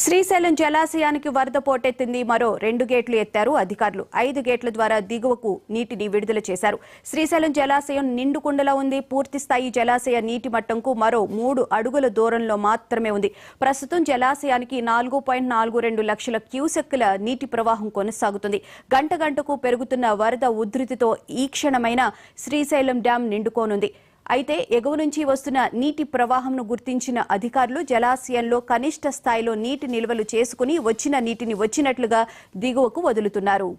శ్రీశైలం జలాశయానికి వరద పోటెత్తింది. మరో 2 గేట్లు ఎత్తారు అధికారులు. 5 గేట్ల ద్వారా దిగువకు నీటిని విడుదల చేశారు. శ్రీశైలం జలాశయం నిండుకుండలా ఉంది. పూర్తి స్థాయి జలాశయ నీటి మట్టంకు మరో 3 అడుగుల దూరంలో మాత్రమే ఉంది. ప్రస్తుతం జలాశయానికి 4.42 లక్షల క్యూసెక్కుల నీటి ప్రవాహం కొనసాగుతుంది. గంట గంటకు పెరుగుతున్న వరద ఉధృతితో ఈ క్షణమైన శ్రీశైలం డ్యాం నిండుకోనుంది. అయితే ఎగువ నుంచి వస్తున్న నీటి ప్రవాహంను గుర్తించిన అధికారులు జలాశయంలో కనిష్ట స్థాయిలో నీటి నిల్వలు చేసుకుని వచ్చిన నీటిని వచ్చినట్లుగా దిగువకు వదులుతున్నారు.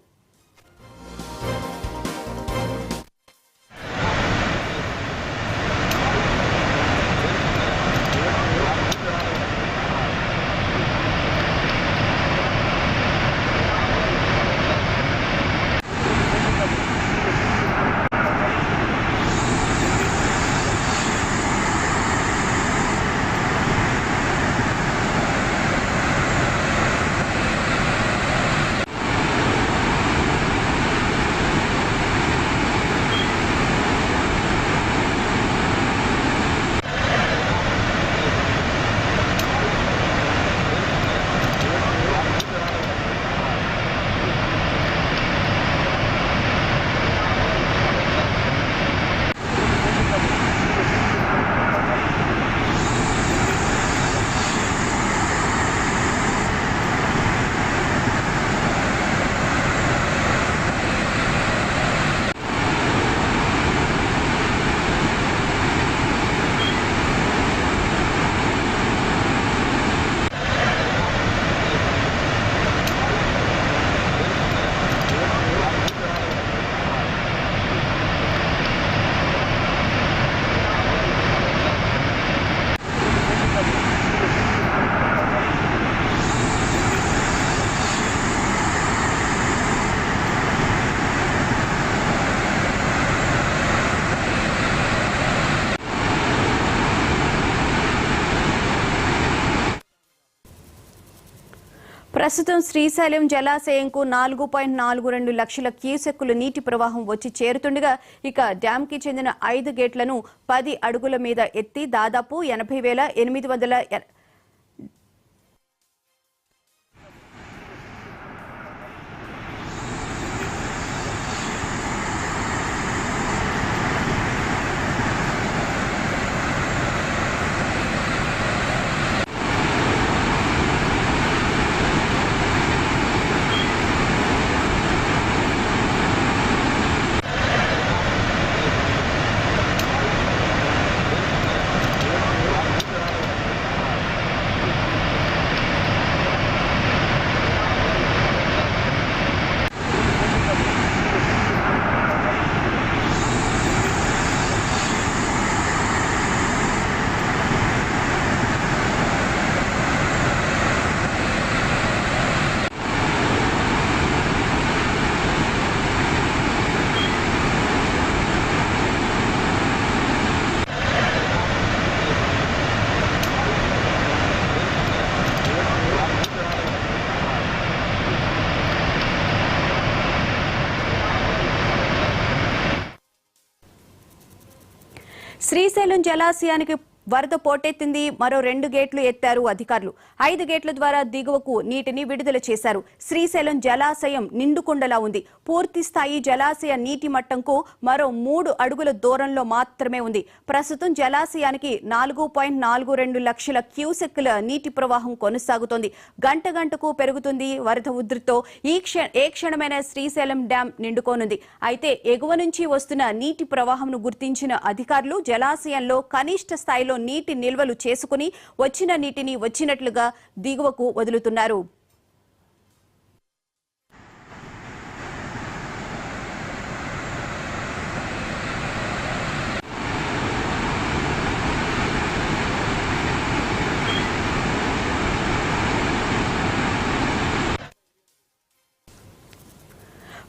ప్రస్తుతం శ్రీశైలం జలాశయంకు 4.42 లక్షల క్యూసెక్కుల నీటి ప్రవాహం వచ్చి చేరుతుండగా ఇక డ్యాంకి చెందిన 5 గేట్లను 10 అడుగుల మీద ఎత్తి దాదాపు 80,800 శ్రీశైలం జలాశయానికి వరద పోటెత్తింది. మరో 2 గేట్లు ఎత్తారు అధికారులు. 5 గేట్ల ద్వారా దిగువకు నీటిని విడుదల చేశారు. శ్రీశైలం జలాశయం నిండుకుండలా ఉంది. పూర్తి స్థాయి జలాశయ నీటి మట్టంకు మరో 3 అడుగుల దూరంలో మాత్రమే ఉంది. ప్రస్తుతం జలాశయానికి 4.42 లక్షల క్యూసెక్కుల నీటి ప్రవాహం కొనసాగుతోంది. గంట గంటకు పెరుగుతుంది వరద ఉధృతితో ఏ క్షణమైన శ్రీశైలం డ్యాం నిండుకోనుంది. అయితే ఎగువ నుంచి వస్తున్న నీటి ప్రవాహంను గుర్తించిన అధికారులు జలాశయంలో కనిష్ట స్థాయిలో నీటి నిల్వలు చేసుకుని వచ్చిన నీటిని వచ్చినట్లుగా దిగువకు వదులుతున్నారు.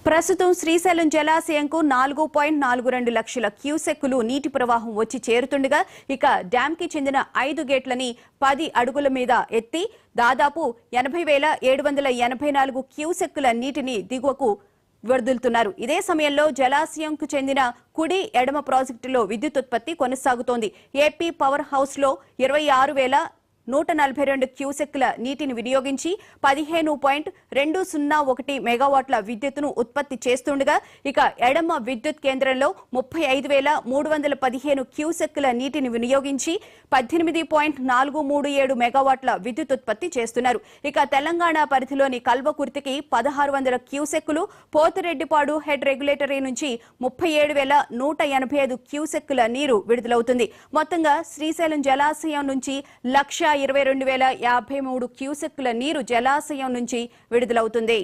ప్రస్తుతం శ్రీశైలం జలాశయంకు 4.42 లక్షల క్యూసెక్కులు నీటి ప్రవాహం వచ్చి చేరుతుండగా ఇక డ్యాంకి చెందిన 5 గేట్లని 10 అడుగుల మీద ఎత్తి దాదాపు 80,784 క్యూసెక్కుల నీటిని దిగువకు వదులుతున్నారు. ఇదే సమయంలో జలాశయంకు చెందిన కుడి ఎడమ ప్రాజెక్టులో విద్యుత్ ఉత్పత్తి కొనసాగుతోంది. ఏపీ పవర్ హౌస్ లో 26,000 142 క్యూసెక్కుల నీటిని వినియోగించి 15.201 మెగావాట్ల విద్యుత్తును ఉత్పత్తి చేస్తుండగా ఇక ఎడమ విద్యుత్ కేంద్రంలో 35,315 క్యూసెక్కుల నీటిని వినియోగించి 18.437 మెగావాట్ల విద్యుత్ ఉత్పత్తి చేస్తున్నారు. ఇక తెలంగాణ పరిధిలోని కల్వకుర్తికి 1600 క్యూసెక్కులు, పోతిరెడ్డిపాడు హెడ్ రెగ్యులేటరీ నుంచి 37,185 క్యూసెక్కుల నీరు విడుదలవుతుంది. మొత్తంగా శ్రీశైలం జలాశయం నుంచి 1,22,053 క్యూసెక్కుల నీరు జలాశయం నుంచి విడుదలవుతుంది.